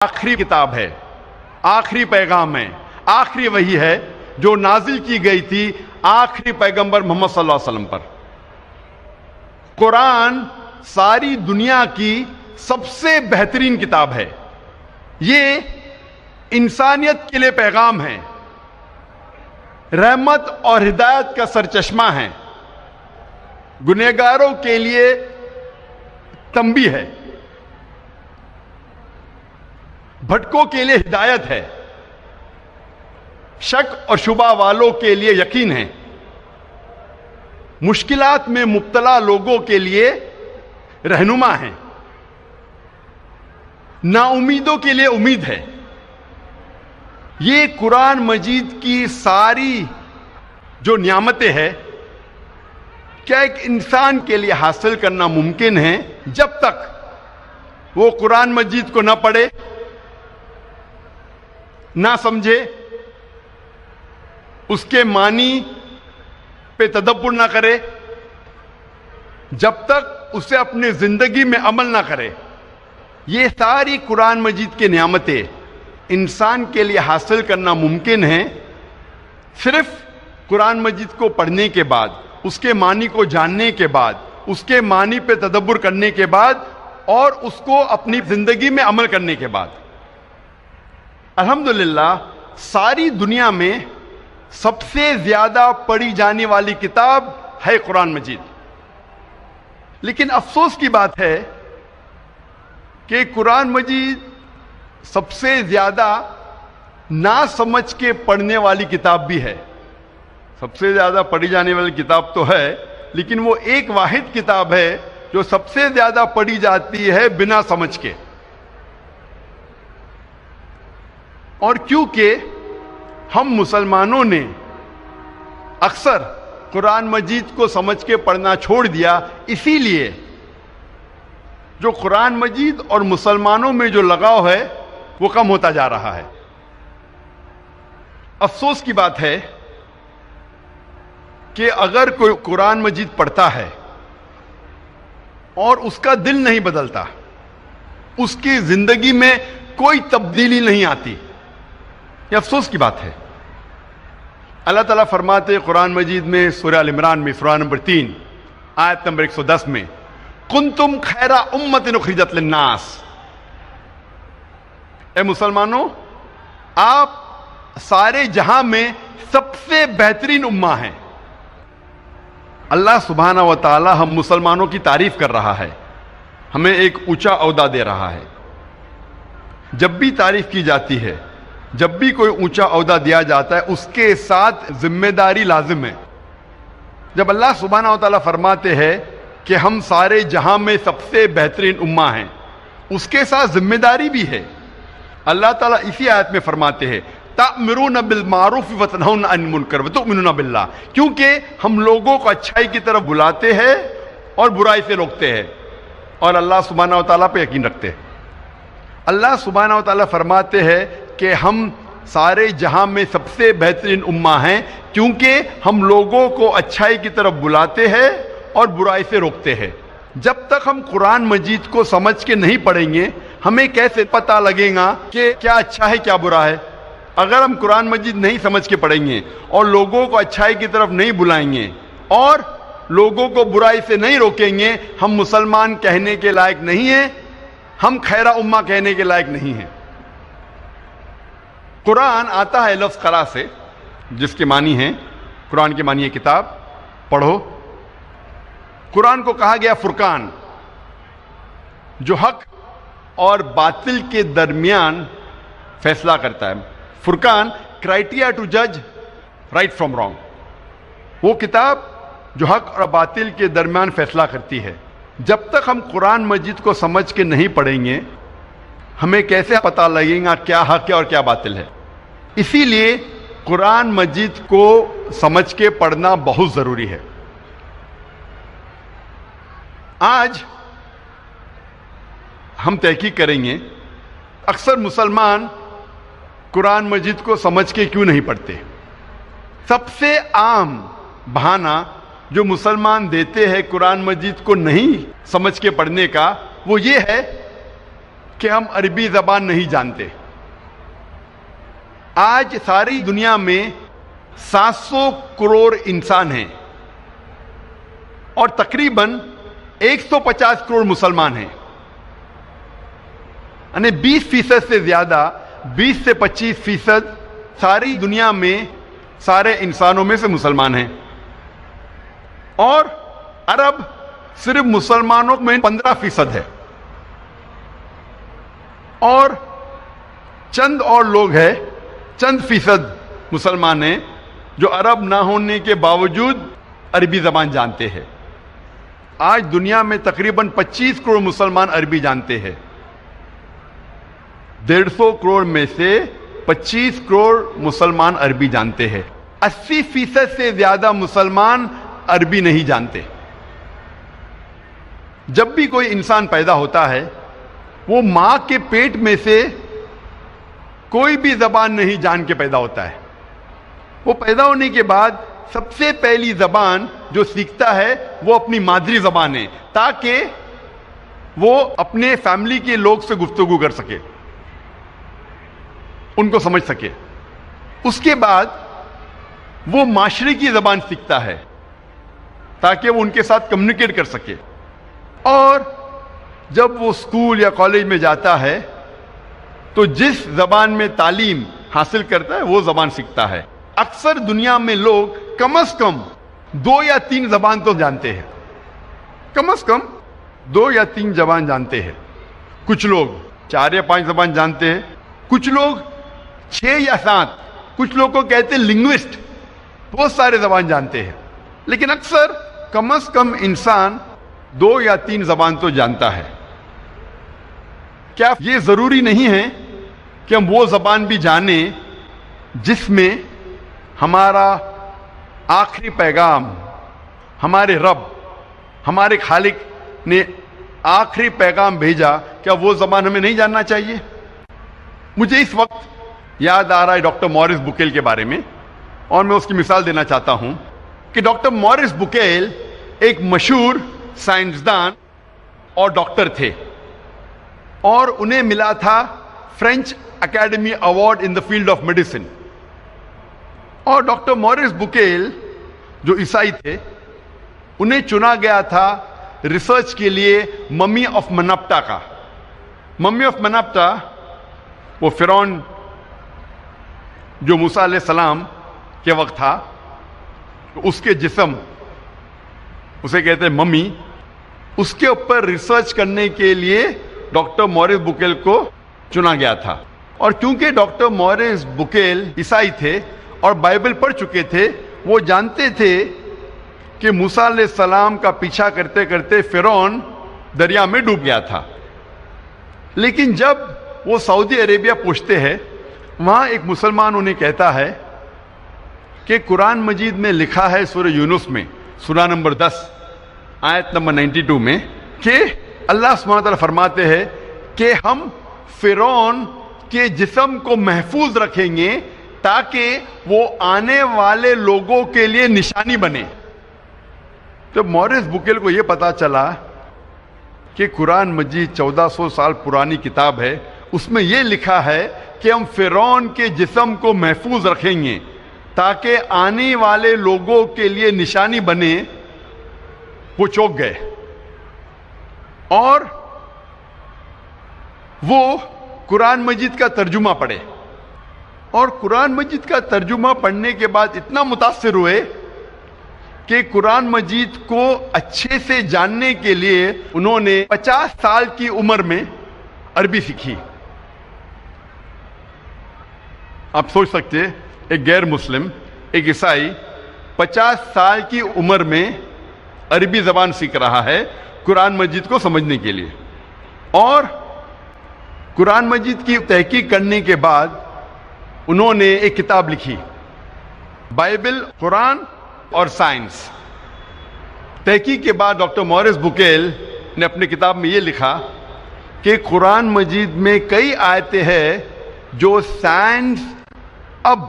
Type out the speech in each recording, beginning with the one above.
آخری کتاب ہے، آخری پیغام ہے، آخری وحی ہے جو نازل کی گئی تھی آخری پیغمبر محمد صلی اللہ علیہ وسلم پر۔ قرآن ساری دنیا کی سب سے بہترین کتاب ہے۔ یہ انسانیت کے لیے پیغام ہے، رحمت اور ہدایت کا سرچشمہ ہے، گنہگاروں کے لیے تنبیہ ہے، بھٹکوں کے لیے ہدایت ہے، شک اور شبہ والوں کے لیے یقین ہے، مشکلات میں مبتلا لوگوں کے لیے رہنما ہے، نا امیدوں کے لیے امید ہے۔ یہ قرآن مجید کی ساری جو نعمتیں ہیں، کیا ایک انسان کے لیے حاصل کرنا ممکن ہے جب تک وہ قرآن مجید کو نہ پڑھے، نہ سمجھے، اس کے معنی پہ تدبر نہ کرے، جب تک اسے اپنی زندگی میں عمل نہ کرے۔ یہ ساری قرآن مجید کی نعمتیں انسان کے لیے حاصل کرنا ممکن ہے صرف قرآن مجید کو پڑھنے کے بعد، اس کے معنی کو جاننے کے بعد، اس کے معنی پہ تدبر کرنے کے بعد اور اس کو اپنی زندگی میں عمل کرنے کے بعد۔ الحمدللہ ساری دنیا میں سب سے زیادہ پڑھی جانے والی کتاب ہے قرآن مجید۔ لیکن افسوس کی بات ہے کہ قرآن مجید سب سے زیادہ نہ سمجھ کے پڑھنے والی کتاب بھی ہے۔ سب سے زیادہ پڑھی جانے والی کتاب تو ہے، لیکن وہ ایک واحد کتاب ہے جو سب سے زیادہ پڑھی جاتی ہے بنا سمجھ کے۔ اور کیونکہ ہم مسلمانوں نے اکثر قرآن مجید کو سمجھ کے پڑھنا چھوڑ دیا، اسی لیے جو قرآن مجید اور مسلمانوں میں جو لگاؤ ہے وہ کم ہوتا جا رہا ہے۔ افسوس کی بات ہے کہ اگر کوئی قرآن مجید پڑھتا ہے اور اس کا دل نہیں بدلتا، اس کی زندگی میں کوئی تبدیلی نہیں آتی، یہ افسوس کی بات ہے۔ اللہ تعالیٰ فرماتے قرآن مجید میں سورہ ال عمران میں سورہ نمبر 3 آیت نمبر 110 میں کنتم خیر امۃ اخرجت للناس، اے مسلمانوں آپ سارے جہاں میں سب سے بہترین امہ ہیں۔ اللہ سبحانہ و تعالی ہم مسلمانوں کی تعریف کر رہا ہے، ہمیں ایک اونچا عہدہ دے رہا ہے۔ جب بھی تعریف کی جاتی ہے، جب بھی کوئی اونچا عہدہ دیا جاتا ہے، اس کے ساتھ ذمہ داری لازم ہے۔ جب اللہ سبحانہ و تعالیٰ فرماتے ہیں کہ ہم سارے جہاں میں سب سے بہترین امہ ہیں، اس کے ساتھ ذمہ داری بھی ہے۔ اللہ تعالیٰ اسی آیت میں فرماتے ہیں تأمرون بالمعروف وتنہون عن المنکر وتؤمنون باللہ، کیونکہ ہم لوگوں کو اچھائی کی طرف بلاتے ہیں اور برائی سے روکتے ہیں اور اللہ سبحانہ و تعالیٰ پہ یقین رکھتے ہیں۔ اللہ سبحانہ و تعالیٰ فرماتے ہیں کہ ہم سارے جہاں میں سب سے بہترین امہ ہیں کیونکہ ہم لوگوں کو اچھائی کی طرف بلاتے ہیں اور برائی سے روکتے ہیں۔ جب تک ہم قرآن مجید کو سمجھ کے نہیں پڑھیں گے، ہمیں کیسے پتہ لگے گا کہ کیا اچھا ہے کیا برا ہے؟ اگر ہم قرآن مجید نہیں سمجھ کے پڑھیں گے اور لوگوں کو اچھائی کی طرف نہیں بلائیں گے اور لوگوں کو برائی سے نہیں روکیں گے، ہم مسلمان کہنے کے لائق نہیں ہیں، ہم خیرہ امہ کہنے کے لائق نہیں ہیں۔ قرآن آتا ہے لفظ قرأ سے، جس کے معنی ہیں، قرآن کے معنی ہے کتاب، پڑھو۔ قرآن کو کہا گیا فرقان، جو حق اور باطل کے درمیان فیصلہ کرتا ہے۔ فرقان، کرائٹیریا ٹو جج رائٹ فرام رانگ، وہ کتاب جو حق اور باطل کے درمیان فیصلہ کرتی ہے۔ جب تک ہم قرآن مجید کو سمجھ کے نہیں پڑھیں گے، ہمیں کیسے پتہ لگے گا کیا حق ہے اور کیا باطل ہے؟ اسی لیے قرآن مجید کو سمجھ کے پڑھنا بہت ضروری ہے۔ آج ہم تحقیق کریں گے اکثر مسلمان قرآن مجید کو سمجھ کے کیوں نہیں پڑھتے۔ سب سے عام بہانہ جو مسلمان دیتے ہیں قرآن مجید کو نہیں سمجھ کے پڑھنے کا، وہ یہ ہے کہ ہم عربی زبان نہیں جانتے. آج ساری دنیا میں 700 کروڑ انسان ہیں اور تقریباً 150 کروڑ مسلمان ہیں. یعنی 20% سے زیادہ، 20 سے 25% ساری دنیا میں سارے انسانوں میں سے مسلمان ہیں. اور عرب صرف مسلمانوں میں 15% ہے. اور چند اور لوگ ہیں، چند فیصد مسلمان ہیں جو عرب نہ ہونے کے باوجود عربی زبان جانتے ہیں. آج دنیا میں تقریباً 25 کروڑ مسلمان عربی جانتے ہیں. 150 کروڑ میں سے 25 کروڑ مسلمان عربی جانتے ہیں. 80% سے زیادہ مسلمان عربی نہیں جانتے. جب بھی کوئی انسان پیدا ہوتا ہے وہ ماں کے پیٹ میں سے کوئی بھی زبان نہیں جان کے پیدا ہوتا ہے. وہ پیدا ہونے کے بعد سب سے پہلی زبان جو سیکھتا ہے وہ اپنی مادری زبان ہے، تاکہ وہ اپنے فیملی کے لوگ سے گفتگو کر سکے، ان کو سمجھ سکے. اس کے بعد وہ معاشرے کی زبان سیکھتا ہے تاکہ وہ ان کے ساتھ کمیونیکیٹ کر سکے. اور جب وہ اسکول یا کالج میں جاتا ہے تو جس زبان میں تعلیم حاصل کرتا ہے وہ زبان سیکھتا ہے. اکثر دنیا میں لوگ کم از کم 2 یا 3 زبان تو جانتے ہیں، کم از کم 2 یا 3 زبان جانتے ہیں. کچھ لوگ 4 یا 5 زبان جانتے ہیں، کچھ لوگ 6 یا 7، کچھ لوگ کو کہتے ہیں لنگوسٹ، بہت سارے زبان جانتے ہیں. لیکن اکثر کم از کم انسان 2 یا 3 زبان تو جانتا ہے. کیا یہ ضروری نہیں ہے کہ ہم وہ زبان بھی جانیں جس میں ہمارا آخری پیغام، ہمارے رب، ہمارے خالق نے آخری پیغام بھیجا؟ کیا وہ زبان ہمیں نہیں جاننا چاہیے؟ مجھے اس وقت یاد آ رہا ہے ڈاکٹر موریس بکیل کے بارے میں، اور میں اس کی مثال دینا چاہتا ہوں کہ ڈاکٹر موریس بکیل ایک مشہور سائنسدان اور ڈاکٹر تھے، اور انہیں ملا تھا French academy award in the field of medicine. اور ڈاکٹر موریس بکیل جو عیسائی تھے، انہیں چنا گیا تھا ریسرچ کے لیے ممی آف منپٹا کا. ممی آف منپٹا وہ فرعون جو موسیٰ علیہ السلام کے وقت تھا، اس کے جسم، اسے کہتے ہیں ممی، اس کے اوپر ریسرچ کرنے کے لیے ڈاکٹر موریس بکیل کو چنا گیا تھا. اور کیونکہ ڈاکٹر موریس بکیل عیسائی تھے اور بائبل پڑھ چکے تھے، وہ جانتے تھے کہ موسیٰ علیہ السلام کا پیچھا کرتے کرتے فرعون دریا میں ڈوب گیا تھا. لیکن جب وہ سعودی عربیہ پہنچتے ہیں، وہاں ایک مسلمان انہیں کہتا ہے کہ قرآن مجید میں لکھا ہے سورہ یونس میں، سورہ نمبر 10 آیت نمبر 92 میں، کہ اللہ سبحانہ وتعالیٰ فرماتے ہیں کہ ہم فرعون کے جسم کو محفوظ رکھیں گے تاکہ وہ آنے والے لوگوں کے لیے نشانی بنے. جب موریس بکیل کو یہ پتا چلا کہ قرآن مجید 1400 سال پرانی کتاب ہے، اس میں یہ لکھا ہے کہ ہم فرعون کے جسم کو محفوظ رکھیں گے تاکہ آنے والے لوگوں کے لیے نشانی بنے، وہ چونک گئے. اور وہ قرآن مجید کا ترجمہ پڑھے، اور قرآن مجید کا ترجمہ پڑھنے کے بعد اتنا متاثر ہوئے کہ قرآن مجید کو اچھے سے جاننے کے لیے انہوں نے 50 سال کی عمر میں عربی سیکھی. آپ سوچ سکتے ہیں ایک غیر مسلم، ایک عیسائی 50 سال کی عمر میں عربی زبان سیکھ رہا ہے قرآن مجید کو سمجھنے کے لیے. اور قرآن مجید کی تحقیق کرنے کے بعد انہوں نے ایک کتاب لکھی، بائبل، قرآن اور سائنس. تحقیق کے بعد ڈاکٹر موریس بکیل نے اپنی کتاب میں یہ لکھا کہ قرآن مجید میں کئی آیتیں ہیں جو سائنس اب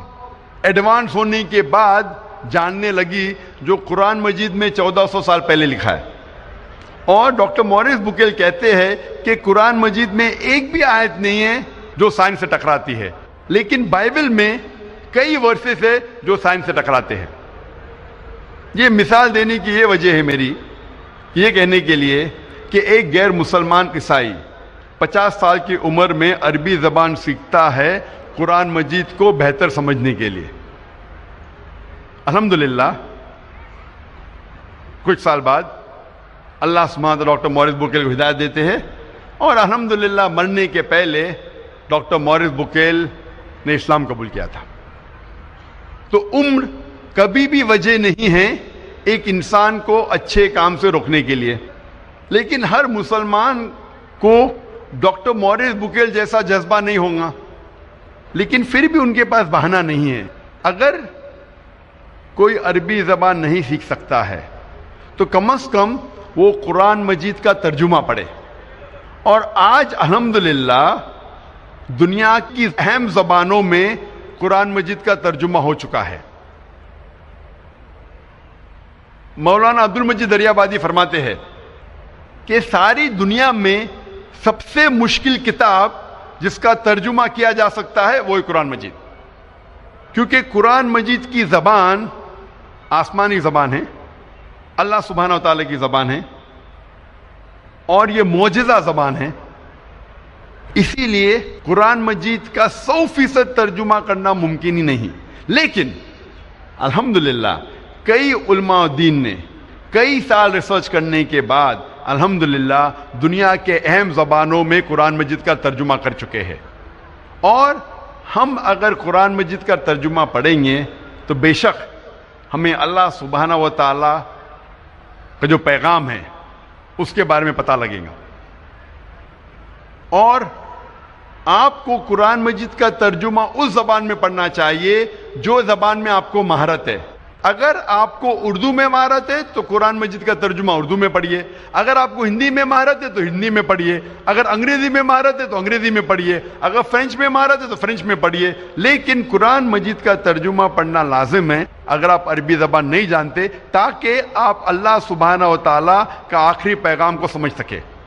ایڈوانس ہونے کے بعد جاننے لگی، جو قرآن مجید میں 1400 سال پہلے لکھا ہے. اور ڈاکٹر مورس بکیل کہتے ہیں کہ قرآن مجید میں ایک بھی آیت نہیں ہے جو سائنس سے ٹکراتی ہے، لیکن بائبل میں کئی ورسز ہے جو سائنس سے ٹکراتے ہیں۔ یہ مثال دینے کی یہ وجہ ہے میری، یہ کہنے کے لیے کہ ایک غیر مسلمان عیسائی 50 سال کی عمر میں عربی زبان سیکھتا ہے قرآن مجید کو بہتر سمجھنے کے لیے۔ الحمدللہ کچھ سال بعد اللہ سبحانہ ڈاکٹر مورس بکیل کو ہدایت دیتے ہیں، اور الحمدللہ مرنے کے پہلے ڈاکٹر مورس بکیل نے اسلام قبول کیا تھا۔ تو عمر کبھی بھی وجہ نہیں ہے ایک انسان کو اچھے کام سے روکنے کے لیے، لیکن ہر مسلمان کو ڈاکٹر مورس بکیل جیسا جذبہ نہیں ہوگا، لیکن پھر بھی ان کے پاس بہانہ نہیں ہے۔ اگر کوئی عربی زبان نہیں سیکھ سکتا ہے تو کم از کم وہ قرآن مجید کا ترجمہ پڑھے، اور آج الحمدللہ دنیا کی اہم زبانوں میں قرآن مجید کا ترجمہ ہو چکا ہے۔ مولانا عبد المجید دریابادی فرماتے ہیں کہ ساری دنیا میں سب سے مشکل کتاب جس کا ترجمہ کیا جا سکتا ہے وہ ہے قرآن مجید، کیونکہ قرآن مجید کی زبان آسمانی زبان ہے، اللہ سبحانہ و تعالیٰ کی زبان ہے، اور یہ معجزہ زبان ہے۔ اسی لیے قرآن مجید کا 100% ترجمہ کرنا ممکن ہی نہیں، لیکن الحمدللہ کئی علماء دین نے کئی سال ریسرچ کرنے کے بعد الحمدللہ دنیا کے اہم زبانوں میں قرآن مجید کا ترجمہ کر چکے ہیں، اور ہم اگر قرآن مجید کا ترجمہ پڑھیں گے تو بے شک ہمیں اللہ سبحانہ و تعالیٰ کا جو پیغام ہے اس کے بارے میں پتہ لگے گا۔ اور آپ کو قرآن مجید کا ترجمہ اس زبان میں پڑھنا چاہیے جو زبان میں آپ کو مہارت ہے۔ اگر آپ کو اردو میں مہارت ہے تو قرآن مجید کا ترجمہ اردو میں پڑھیے، اگر آپ کو ہندی میں مہارت ہے تو ہندی میں پڑھیے، اگر انگریزی میں مہارت ہے تو انگریزی میں پڑھیے، اگر فرینچ میں مہارت ہے تو فرینچ میں پڑھیے، لیکن قرآن مجید کا ترجمہ پڑھنا لازم ہے اگر آپ عربی زبان نہیں جانتے، تاکہ آپ اللہ سبحانہ و تعالیٰ کا آخری پیغام کو سمجھ سکے۔